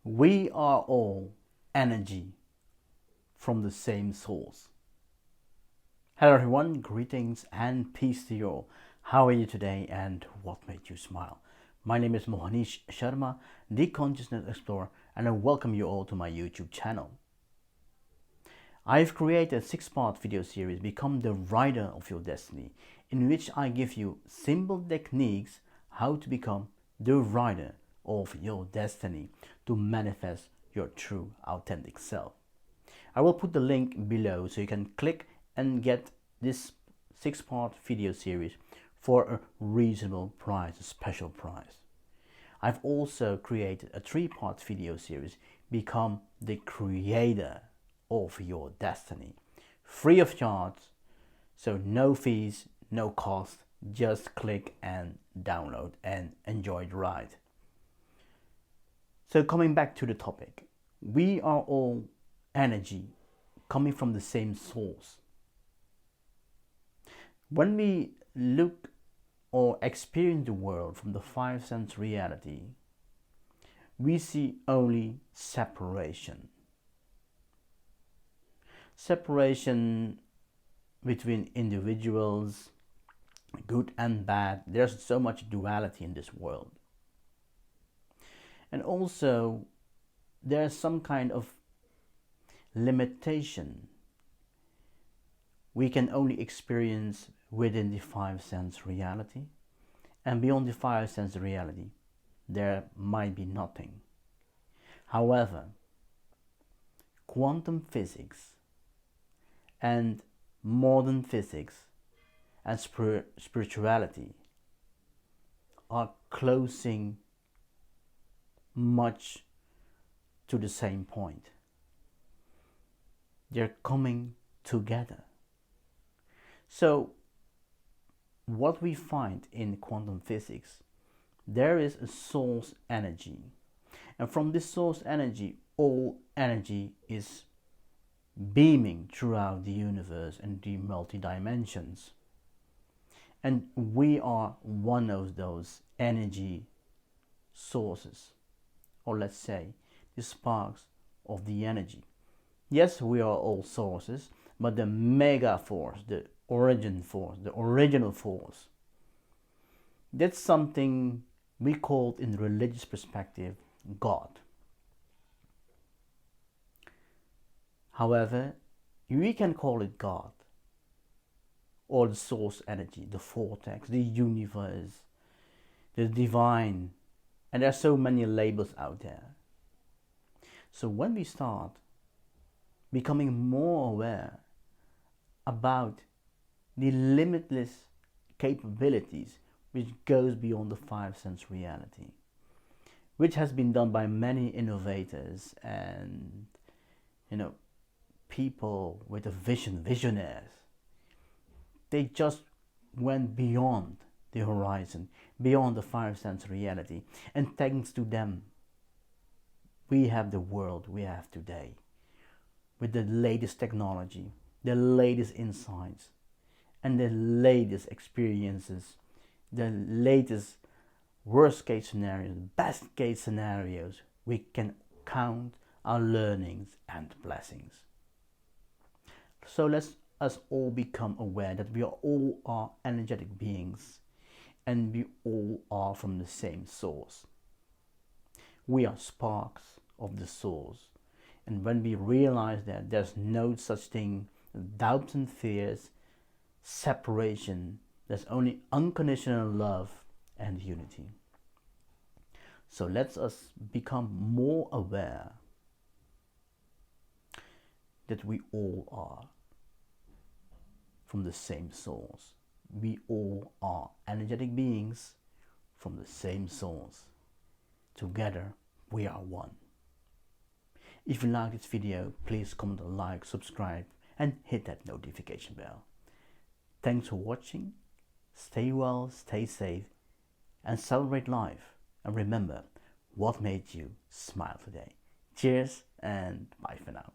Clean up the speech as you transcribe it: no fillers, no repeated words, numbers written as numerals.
We are all energy from the same source. Hello everyone, greetings and peace to you all. How are you today and what made you smile? My name is Mohnish Sharma, the Consciousness Explorer, and I welcome you all to my YouTube channel. I've created a 6-part video series, Become the Rider of Your Destiny, in which I give you simple techniques how to become the rider of your destiny to manifest your true authentic self. I will put the link below so you can click and get this 6-part video series for a reasonable price, a special price. I've also created a 3-part video series, Become the Creator of Your Destiny, free of charge, so no fees, no cost, just click and download and enjoy the ride. So coming back to the topic, we are all energy coming from the same source. When we look or experience the world from the 5 sense reality, we see only separation. Separation between individuals, good and bad. There's so much duality in this world. And also, there's some kind of limitation we can only experience within the 5 sense reality, and beyond the 5 sense reality there might be nothing. However, quantum physics and modern physics and spirituality are closing much to the same point. They're coming together. So what we find in quantum physics, there is a source energy, and from this source energy, all energy is beaming throughout the universe and the multi-dimensions, and we are one of those energy sources, or let's say the sparks of the energy. Yes, we are all sources, but the mega force, the origin force, the original force, that's something we call in religious perspective God. However, we can call it God or the source energy, the vortex, the universe, the divine, and there are so many labels out there. So when we start becoming more aware about the limitless capabilities which goes beyond the 5 sense reality, which has been done by many innovators and people with a visionaries. They just went beyond the horizon, beyond the 5 sense reality, and thanks to them we have the world we have today, with the latest technology, the latest insights, and the latest experiences, the latest worst case scenarios, best case scenarios. We can count our learnings and blessings. So let's us all become aware that we all are energetic beings, and we all are from the same source. We are sparks of the source, and when we realize that there's no such thing as doubts and fears, separation, there's only unconditional love and unity. So let us become more aware that we all are from the same source. We all are energetic beings from the same source. Together we are one. If you like this video, please comment, like, subscribe, and hit that notification bell. Thanks for watching. Stay well, stay safe, and celebrate life. And remember, what made you smile today? Cheers and bye for now.